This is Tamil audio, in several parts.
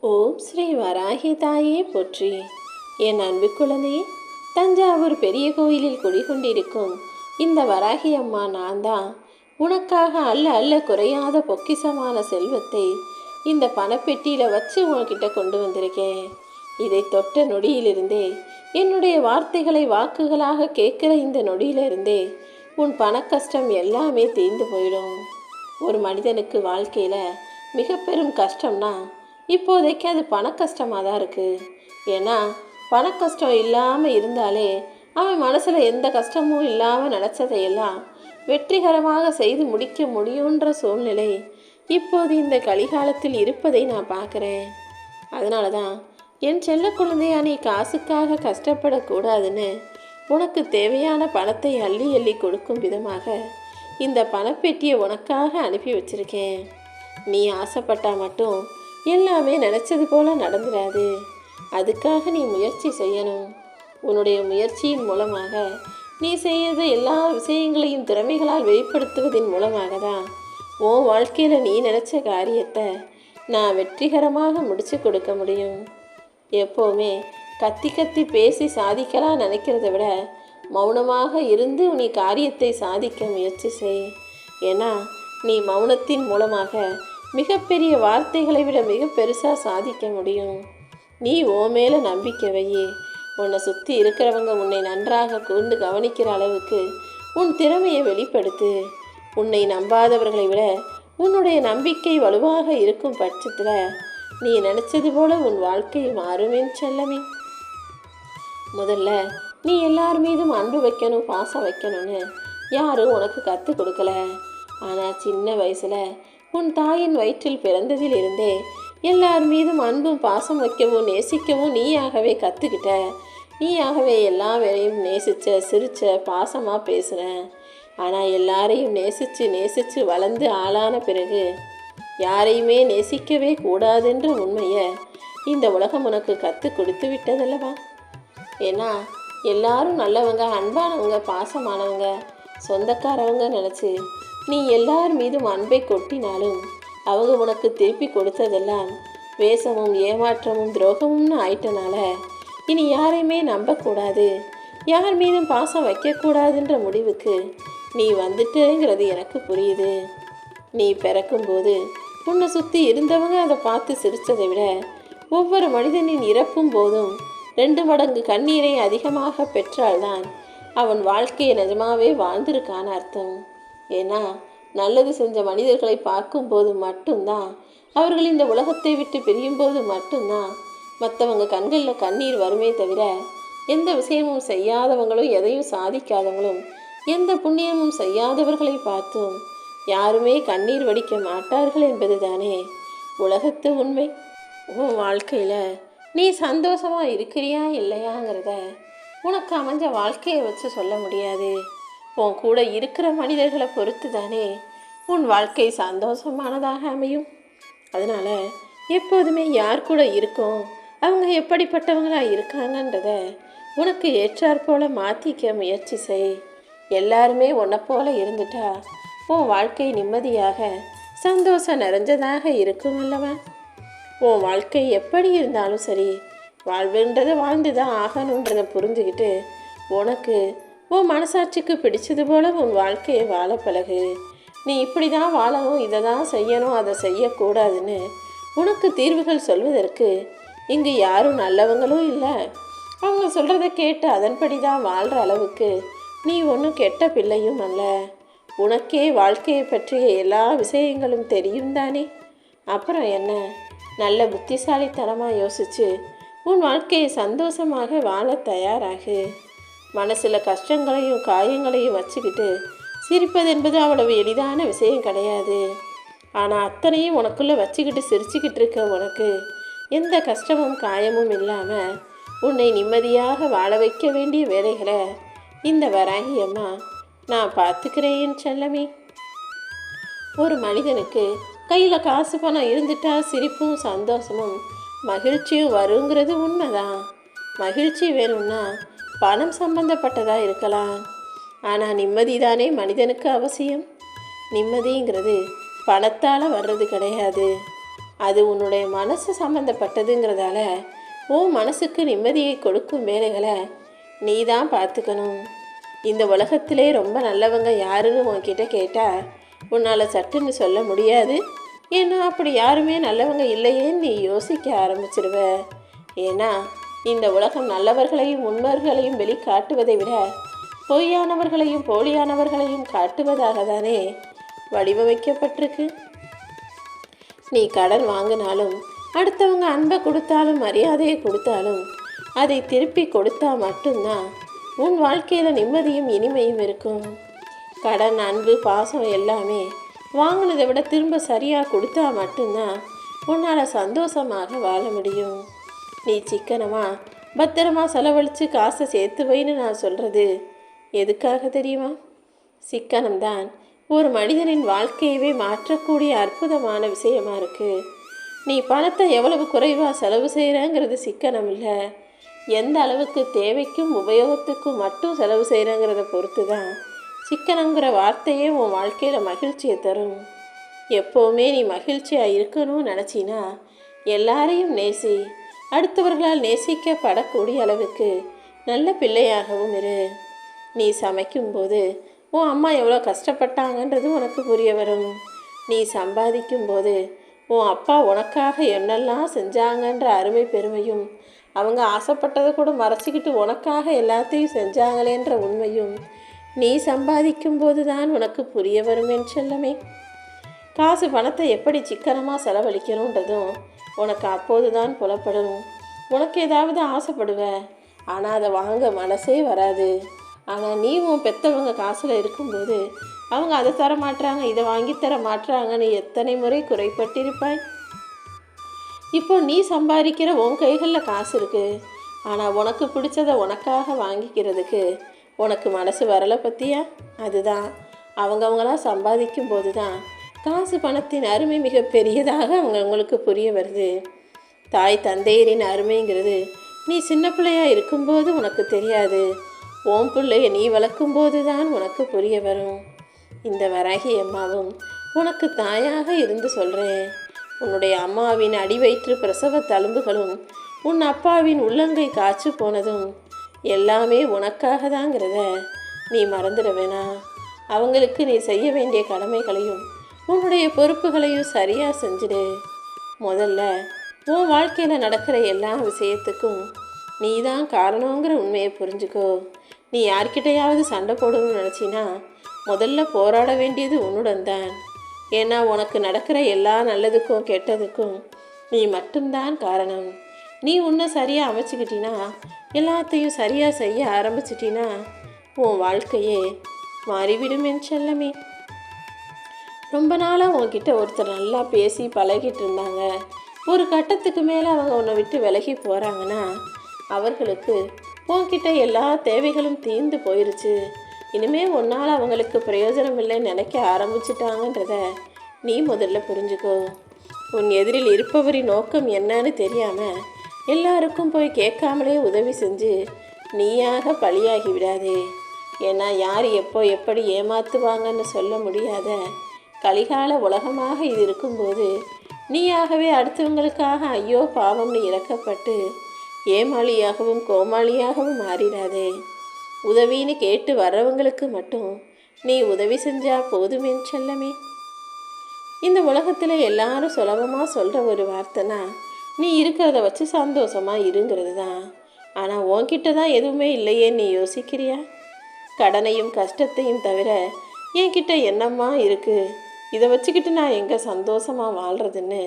ஓம் ஸ்ரீ வராகி தாயே போற்றி. என் அன்பு குழந்தையே, தஞ்சாவூர் பெரிய கோயிலில் குடிகொண்டிருக்கும் இந்த வராகி அம்மா நான் தான். உனக்காக அல்ல அல்ல குறையாத பொக்கிசமான செல்வத்தை இந்த பணப்பெட்டியில் வச்சு உன்கிட்ட கொண்டு வந்திருக்கேன். இதை தொட்ட நொடியிலிருந்தே, என்னுடைய வார்த்தைகளை வாக்குகளாக கேட்குற இந்த நொடியிலிருந்தே உன் பண கஷ்டம் எல்லாமே தீர்ந்து போயிடும். ஒரு மனிதனுக்கு வாழ்க்கையில் மிக பெரும் கஷ்டம்னா இப்போதைக்கு அது பண கஷ்டமாக தான் இருக்குது. ஏன்னா பண கஷ்டம் இல்லாமல் இருந்தாலே அவன் மனசில் எந்த கஷ்டமும் இல்லாமல் நினச்சதையெல்லாம் வெற்றிகரமாக செய்து முடிக்க முடியுன்ற சூழ்நிலை இப்போது இந்த கலிகாலத்தில் இருப்பதை நான் பார்க்குறேன். அதனால தான் என் செல்ல குழந்தையா, நீ காசுக்காக கஷ்டப்படக்கூடாதுன்னு உனக்கு தேவையான பணத்தை அள்ளி அள்ளி கொடுக்கும் விதமாக இந்த பணப்பெட்டியை உனக்காக அனுப்பி வச்சிருக்கேன். நீ ஆசைப்பட்டா மட்டும் எல்லாமே நினச்சது போல நடந்துடாது. அதுக்காக நீ முயற்சி செய்யணும். உன்னுடைய முயற்சியின் மூலமாக நீ செய்யற எல்லா விஷயங்களையும் திறமைகளால் வெளிப்படுத்துவதன் மூலமாக தான் உன் வாழ்க்கையில் நீ நினச்ச காரியத்தை நான் வெற்றிகரமாக முடிச்சு கொடுக்க முடியும். எப்போவுமே கத்தி கத்தி பேசி சாதிக்கலாம் நினைக்கிறத விட மௌனமாக இருந்து நீ காரியத்தை சாதிக்க முயற்சி செய். ஏன்னா நீ மௌனத்தின் மூலமாக மிகப்பெரிய வார்த்தைகளை விட மிக பெருசாக சாதிக்க முடியும். நீ ஓ மேலே நம்பிக்கை வையே. உன்னை சுற்றி இருக்கிறவங்க உன்னை நன்றாக கூர்ந்து கவனிக்கிற அளவுக்கு உன் திறமையை வெளிப்படுத்து. உன்னை நம்பாதவர்களை விட உன்னுடைய நம்பிக்கை வலுவாக இருக்கும் பட்சத்தில் நீ நினச்சது போல உன் வாழ்க்கை மாறுமேன் செல்லமே. முதல்ல நீ எல்லார் மீதும் அன்பு வைக்கணும், பாசம் வைக்கணும்னு யாரும் உனக்கு கற்றுக் கொடுக்கல. ஆனால் சின்ன வயசில் உன் தாயின் வயிற்றில் பிறந்ததில் இருந்தே எல்லார் மீதும் அன்பும் பாசம் வைக்கவும் நேசிக்கவும் நீயாகவே கற்றுக்கிட்ட. நீயாகவே எல்லா வேலையும் நேசித்த, சிரித்த, பாசமாக பேசுகிறேன். ஆனால் எல்லாரையும் நேசித்து வளர்ந்து ஆளான பிறகு யாரையுமே நேசிக்கவே கூடாதுன்ற உண்மையை இந்த உலகம் உனக்கு கற்றுக் கொடுத்து விட்டதல்லவா? ஏன்னா எல்லாரும் நல்லவங்க, அன்பானவங்க, பாசமானவங்க, சொந்தக்காரவங்க நினச்சி நீ எல்லார் மீதும் அன்பை கொட்டினாலும் அவங்க உனக்கு திருப்பி கொடுத்ததெல்லாம் வேஷமும் ஏமாற்றமும் துரோகமும்னு ஆயிட்டனால இனி யாரையுமே நம்பக்கூடாது, யார் மீதும் பாசம் வைக்கக்கூடாதுன்ற முடிவுக்கு நீ வந்துட்டேங்கிறது எனக்கு புரியுது. நீ பிறக்கும்போது உன்னை சுற்றி இருந்தவங்க அதை பார்த்து சிரித்ததை விட ஒவ்வொரு மனிதனின் இறப்பும் போதும் 2 மடங்கு கண்ணீரை அதிகமாக பெற்றால்தான் அவன் வாழ்க்கையை நிஜமாவே வாழ்ந்திருக்கான அர்த்தம். ஏன்னா நல்லது செஞ்ச மனிதர்களை பார்க்கும்போது மட்டும்தான், அவர்கள் இந்த உலகத்தை விட்டு பிரியும்போது மட்டும்தான் மற்றவங்க கண்களில் கண்ணீர் வருமே தவிர எந்த விஷயமும் செய்யாதவங்களும் எதையும் சாதிக்காதவங்களும் எந்த புண்ணியமும் செய்யாதவர்களை பார்த்தும் யாருமே கண்ணீர் வடிக்க மாட்டார்கள் என்பது தானே உலகத்து உண்மை. உன் வாழ்க்கையில் நீ சந்தோஷமாக இருக்கிறியா இல்லையாங்கிறத உனக்கு அமைஞ்ச வாழ்க்கையை வச்சு சொல்ல முடியாது. உன் கூட இருக்கிற மனிதர்களை பொறுத்து தானே உன் வாழ்க்கை சந்தோஷமானதாக அமையும். அதனால் எப்போதுமே யார் கூட இருக்கோம், அவங்க எப்படிப்பட்டவங்களாக இருக்காங்கன்றத உனக்கு ஏற்றாற்போல் மாற்றிக்க முயற்சி செய். எல்லாருமே உன்னை போல இருந்துட்டா உன் வாழ்க்கை நிம்மதியாக சந்தோஷம் நிறைஞ்சதாக இருக்கும் அல்லவா? உன் வாழ்க்கை எப்படி இருந்தாலும் சரி, வாழ்வுன்றதை வாழ்ந்து தான் ஆகணுன்றதை புரிஞ்சுக்கிட்டு உனக்கு உன் மனசாட்சிக்கு பிடிச்சது போல உன் வாழ்க்கையை வாழ பழகு. நீ இப்படி தான் வாழணும், இதை தான் செய்யணும், அதை செய்யக்கூடாதுன்னு உனக்கு தீர்வுகள் சொல்வதற்கு இங்கு யாரும் நல்லவங்களும் இல்லை. அவங்க சொல்கிறத கேட்டு அதன்படி தான் வாழ்கிற அளவுக்கு நீ ஒன்றும் கெட்ட பிள்ளையும் அல்ல. உனக்கே வாழ்க்கையை பற்றிய எல்லா விஷயங்களும் தெரியும் தானே. அப்புறம் என்ன, நல்ல புத்திசாலித்தனமாக யோசித்து உன் வாழ்க்கையை சந்தோஷமாக வாழ தயாராகு. மனசில் கஷ்டங்களையும் காயங்களையும் வச்சுக்கிட்டு சிரிப்பது என்பது அவ்வளவு எளிதான விஷயம் கிடையாது. ஆனால் அத்தனையும் உனக்குள்ளே வச்சுக்கிட்டு சிரிச்சுக்கிட்டு இருக்க உனக்கு எந்த கஷ்டமும் காயமும் இல்லாமல் உன்னை நிம்மதியாக வாழ வைக்க வேண்டிய வேலைகளை இந்த வராகி அம்மா நான் பார்த்துக்கிறேன் செல்லமே. ஒரு மனிதனுக்கு கையில் காசு பணம் இருந்துட்டா சிரிப்பும் சந்தோஷமும் மகிழ்ச்சியும் வருங்கிறது உண்மைதான். மகிழ்ச்சி வேணும்னா பணம் சம்பந்தப்பட்டதாக இருக்கலாம். ஆனால் நிம்மதி தானே மனிதனுக்கு அவசியம். நிம்மதிங்கிறது பணத்தால் வர்றது கிடையாது. அது உன்னுடைய மனசு சம்மந்தப்பட்டதுங்கிறதால உன் மனசுக்கு நிம்மதியை கொடுக்கும் வேலைகளை நீ தான் பார்த்துக்கணும். இந்த உலகத்திலே ரொம்ப நல்லவங்க யாருன்னு உன்கிட்ட கேட்டால் உன்னால் சட்டுன்னு சொல்ல முடியாது. ஏன்னா அப்படி யாருமே நல்லவங்க இல்லையேன்னு நீ யோசிக்க ஆரம்பிச்சிருவ. ஏன்னா இந்த உலகம் நல்லவர்களையும் உண்மைகளையும் வெளிக்காட்டுவதை விட பொய்யானவர்களையும் போலியானவர்களையும் காட்டுவதாக தானே வடிவமைக்கப்பட்டிருக்கு. நீ கடன் வாங்கினாலும் அடுத்தவங்க அன்பை கொடுத்தாலும் மரியாதையை கொடுத்தாலும் அதை திருப்பி கொடுத்தா மட்டும்தான் உன் வாழ்க்கையில் நிம்மதியும் இனிமையும் இருக்கும். கடன், அன்பு, பாசம் எல்லாமே வாங்கினதை விட திரும்ப சரியாக கொடுத்தா மட்டும்தான் உன்னால் சந்தோஷமாக வாழ முடியும். நீ சிக்கனமாக பத்திரமாக செலவழித்து காசை சேர்த்து வைன்னு நான் சொல்கிறது எதுக்காக தெரியுமா? சிக்கனம்தான் ஒரு மனிதனின் வாழ்க்கையவே மாற்றக்கூடிய அற்புதமான விஷயமா இருக்குது. நீ பணத்தை எவ்வளவு குறைவாக செலவு செய்கிறங்கிறது சிக்கனம் இல்லை. எந்த அளவுக்கு தேவைக்கும் உபயோகத்துக்கும் மட்டும் செலவு செய்கிறங்கிறத பொறுத்து தான் சிக்கனங்கிற வார்த்தையே உன் வாழ்க்கையில் மகிழ்ச்சியை தரும். எப்போவுமே நீ மகிழ்ச்சியாக இருக்கணும்னு நினச்சின்னா எல்லாரையும் நேசி. அடுத்தவர்களால் நேசிக்கப்படக்கூடிய அளவுக்கு நல்ல பிள்ளையாகவும் இரு. நீ சமைக்கும்போது உன் அம்மா எவ்வளோ கஷ்டப்பட்டாங்கன்றது உனக்கு புரிய வரும். நீ சம்பாதிக்கும்போது உன் அப்பா உனக்காக என்னெல்லாம் செஞ்சாங்கன்ற அருமை பெருமையும், அவங்க ஆசைப்பட்டதை கூட மறைச்சிக்கிட்டு உனக்காக எல்லாத்தையும் செஞ்சாங்களேன்ற உண்மையும் நீ சம்பாதிக்கும் போது தான் உனக்கு புரிய வருமேன்னு செல்லமே. காசு பணத்தை எப்படி சிக்கனமாக செலவழிக்கணுன்றதும் உனக்கு அப்போது தான் புலப்படும். உனக்கு ஏதாவது ஆசைப்படுவ, ஆனால் அதை வாங்க மனசே வராது. ஆனால் நீ உன் பெற்றவங்க காசில் இருக்கும்போது அவங்க அதை தர மாட்டாங்க, இதை வாங்கித்தர மாட்டாங்கன்னு எத்தனை முறை குறைப்பட்டிருப்பாய். இப்போ நீ சம்பாதிக்கிற உன் கைகளில் காசு இருக்குது, ஆனால் உனக்கு பிடிச்சதை உனக்காக வாங்கிக்கிறதுக்கு உனக்கு மனசு வரலை பற்றியா? அதுதான் அவங்கவுங்களாம் சம்பாதிக்கும் போது தான் காசு பணத்தின் அருமை மிக பெரியதாக அவங்களுக்கு புரிய வருது. தாய் தந்தையரின் அருமைங்கிறது நீ சின்ன பிள்ளையாக இருக்கும்போது உனக்கு தெரியாது. உன் பிள்ளைய நீ வளர்க்கும்போது தான் உனக்கு புரிய வரும். இந்த வராகி அம்மாவும் உனக்கு தாயாக இருந்து சொல்கிறேன். உன்னுடைய அம்மாவின் அடிவயிற்று பிரசவ தழும்புகளும் உன் அப்பாவின் உள்ளங்கை காய்ச்சி போனதும் எல்லாமே உனக்காக தாங்கிறத நீ மறந்துட வேணாம். அவங்களுக்கு நீ செய்ய வேண்டிய கடமைகளையும் உன்னுடைய பொறுப்புகளையும் சரியாக செஞ்சிடு. முதல்ல உன் வாழ்க்கையில் நடக்கிற எல்லா விஷயத்துக்கும் நீ தான் காரணங்கிற உண்மையை புரிஞ்சுக்கோ. நீ யார்கிட்டையாவது சண்டை போடணும்னு நினச்சின்னா முதல்ல போராட வேண்டியது உன்னுடன் தான். ஏன்னா உனக்கு நடக்கிற எல்லா நல்லதுக்கும் கெட்டதுக்கும் நீ மட்டும்தான் காரணம். நீ உன்னை சரியாக அமைச்சிக்கிட்டினா, எல்லாத்தையும் சரியாக செய்ய ஆரம்பிச்சிட்டினா உன் வாழ்க்கையே மாறிவிடும் என் செல்லமே. ரொம்ப நாளாக உன்கிட்ட ஒருத்தர் நல்லா பேசி பழகிட்டு இருந்தாங்க. ஒரு கட்டத்துக்கு மேலே அவங்க உன்னை விட்டு விலகி போகிறாங்கன்னா அவர்களுக்கு உன்கிட்ட எல்லா தேவைகளும் தீர்ந்து போயிருச்சு. இனிமேல் உன்னால் அவங்களுக்கு பிரயோஜனம் இல்லைன்னு நினைக்க ஆரம்பிச்சிட்டாங்கன்றத நீ முதல்ல புரிஞ்சுக்கோ. உன் எதிரில் இருப்பவரின் நோக்கம் என்னன்னு தெரியாமல் எல்லாருக்கும் போய் கேட்காமலே உதவி செஞ்சு நீயாக பழியாகி விடாதே. ஏன்னா யார் எப்போ எப்படி ஏமாத்துவாங்கன்னு சொல்ல முடியாத கலிகால உலகமாக இது இருக்கும்போது நீயாகவே அடுத்தவங்களுக்காக ஐயோ பாவம்னு இறக்கப்பட்டு ஏமாளியாகவும் கோமாளியாகவும் மாறிடாதே. உதவின்னு கேட்டு வர்றவங்களுக்கு மட்டும் நீ உதவி செஞ்சா போதுமே செல்லமே. இந்த உலகத்தில் எல்லாரும் சுலபமாக சொல்கிற ஒரு வார்த்தைனா நீ இருக்கிறத வச்சு சந்தோஷமாக இருங்கிறது தான். ஆனால் உன்கிட்ட தான் எதுவுமே இல்லையே நீ யோசிக்கிறியா? கடனையும் கஷ்டத்தையும் தவிர என்கிட்ட என்னம்மா இருக்குது, இதை வச்சுக்கிட்டு நான் எங்கே சந்தோஷமாக வாழ்கிறதுன்னு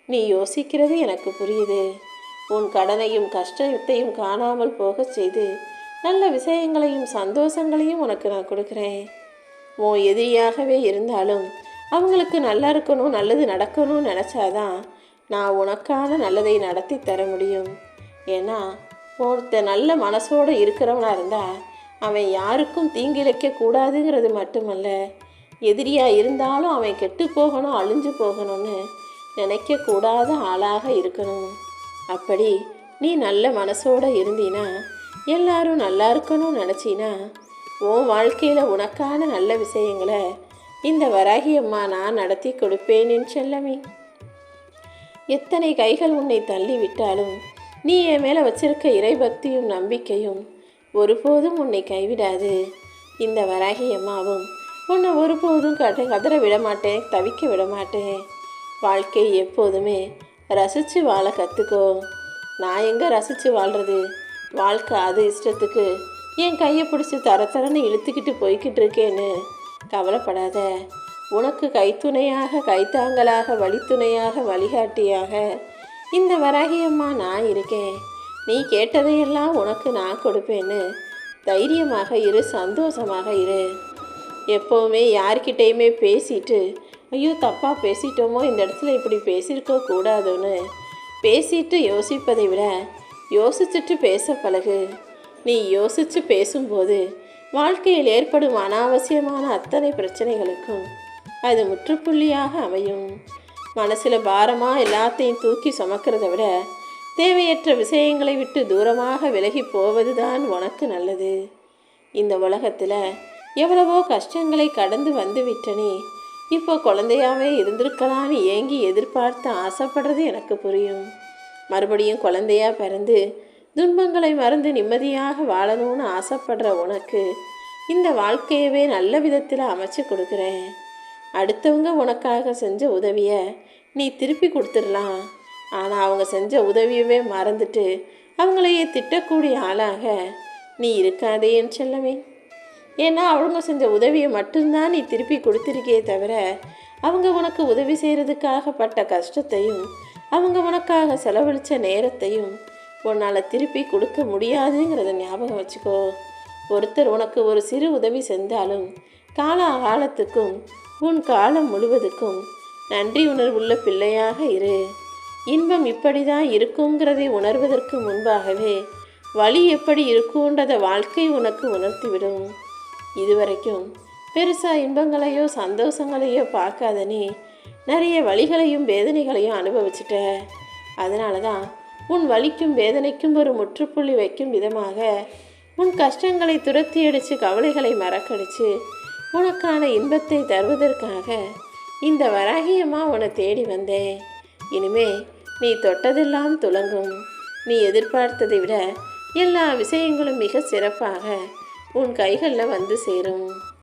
நீ யோசிக்கிறது எனக்கு புரியுது. உன் கடனையும் கஷ்டத்தையும் காணாமல் போக செய்து நல்ல விஷயங்களையும் சந்தோஷங்களையும் உனக்கு நான் கொடுக்குறேன். உன் எதிரியாகவே இருந்தாலும் அவங்களுக்கு நல்லா இருக்கணும், நல்லது நடக்கணும்னு நினச்சாதான் நான் உனக்கான நல்லதை நடத்தி தர முடியும். ஏன்னா ஒருத்த நல்ல மனசோடு இருக்கிறவனாக இருந்தால் அவன் யாருக்கும் தீங்கிழைக்கக்கூடாதுங்கிறது மட்டுமல்ல, எதிரியாக இருந்தாலும் அவன் கெட்டு போகணும், அழிஞ்சு போகணும்னு நினைக்கக்கூடாத ஆளாக இருக்கணும். அப்படி நீ நல்ல மனசோடு இருந்தீனா, எல்லாரும் நல்லா இருக்கணும்னு நினச்சினா உன் வாழ்க்கையில் உனக்கான நல்ல விஷயங்களை இந்த வராகி அம்மா நான் நடத்தி கொடுப்பேன் என் செல்லமே. எத்தனை கைகள் உன்னை தள்ளிவிட்டாலும் நீ என் மேலே வச்சிருக்க இறைபக்தியும் நம்பிக்கையும் ஒருபோதும் உன்னை கைவிடாது. இந்த வராகி அம்மாவும் உன்னை ஒருபோதும் கதற விட மாட்டேன், தவிக்க விட மாட்டேன். வாழ்க்கை எப்போதுமே ரசித்து வாழ கற்றுக்கோ. நான் எங்கே ரசித்து வாழ்கிறது? வாழ்க்கை அது இஷ்டத்துக்கு என் கையை பிடிச்சி தரன்னு இழுத்துக்கிட்டு போய்கிட்டு இருக்கேன்னு கவலைப்படாத. உனக்கு கைத்துணையாக, கைத்தாங்கலாக, வழித்துணையாக, வழிகாட்டியாக இந்த வராகி அம்மா நான் இருக்கேன். நீ கேட்டதையெல்லாம் உனக்கு நான் கொடுப்பேன்னு தைரியமாக இரு, சந்தோஷமாக இரு. எப்போவுமே யார்கிட்டையுமே பேசிட்டு ஐயோ தப்பாக பேசிட்டோமோ, இந்த இடத்துல இப்படி பேசியிருக்க கூடாதுன்னு பேசிட்டு யோசிப்பதை விட யோசிச்சுட்டு பேச பழகு. நீ யோசித்து பேசும்போது வாழ்க்கையில் ஏற்படும் அனாவசியமான அத்தனை பிரச்சனைகளுக்கும் அது முற்றுப்புள்ளியாக அமையும். மனசில் பாரமாக எல்லாத்தையும் தூக்கி சுமக்கிறத விட தேவையற்ற விஷயங்களை விட்டு தூரமாக விலகி போவது தான் உனக்கு நல்லது. இந்த உலகத்தில் எவ்வளவோ கஷ்டங்களை கடந்து வந்து விட்டனே, இப்போ குழந்தையாவே இருந்திருக்கலான்னு ஏங்கி எதிர்பார்த்து ஆசைப்படுறது எனக்கு புரியும். மறுபடியும் குழந்தையா பிறந்து துன்பங்களை மறந்து நிம்மதியாக வாழணும்னு ஆசைப்படுற உனக்கு இந்த வாழ்க்கையவே நல்ல விதத்தில் அமைச்சு கொடுக்குறேன். அடுத்தவங்க உனக்காக செஞ்ச உதவியை நீ திருப்பி கொடுத்துடலாம். ஆனால் அவங்க செஞ்ச உதவியவே மறந்துட்டு அவங்களையே திட்டக்கூடிய ஆளாக நீ இருக்காதே என் செல்லமே. ஏன்னா அவங்க செஞ்ச உதவியை மட்டும்தான் நீ திருப்பி கொடுத்துருக்கே தவிர அவங்க உனக்கு உதவி செய்கிறதுக்காக பட்ட கஷ்டத்தையும் அவங்க உனக்காக செலவழித்த நேரத்தையும் உன்னால் திருப்பி கொடுக்க முடியாதுங்கிறத ஞாபகம் வச்சுக்கோ. ஒருத்தர் உனக்கு ஒரு சிறு உதவி செஞ்சாலும் காலத்துக்கும் உன் காலம் முழுவதுக்கும் நன்றி உணர்வுள்ள பிள்ளையாக இரு. இன்பம் இப்படி தான் இருக்குங்கிறதை உணர்வதற்கு முன்பாகவே வலி எப்படி இருக்குன்றத வாழ்க்கை உனக்கு உணர்த்திவிடும். இதுவரைக்கும் பெருசாக இன்பங்களையோ சந்தோஷங்களையோ பார்க்காத நீ நிறைய வலிகளையும் வேதனைகளையும் அனுபவிச்சிட்ட. அதனால தான் உன் வலிக்கும் வேதனைக்கும் ஒரு முற்றுப்புள்ளி வைக்கும் விதமாக உன் கஷ்டங்களை துரத்தி அடித்து கவலைகளை மறக்கடிச்சு உனக்கான இன்பத்தை தருவதற்காக இந்த வராகியமாக உன்னை தேடி வந்தேன். இனிமே நீ தொட்டதெல்லாம் துலங்கும். நீ எதிர்பார்த்ததை விட எல்லா விஷயங்களும் மிக சிறப்பாக உன் கைகளில் வந்து சேரும்.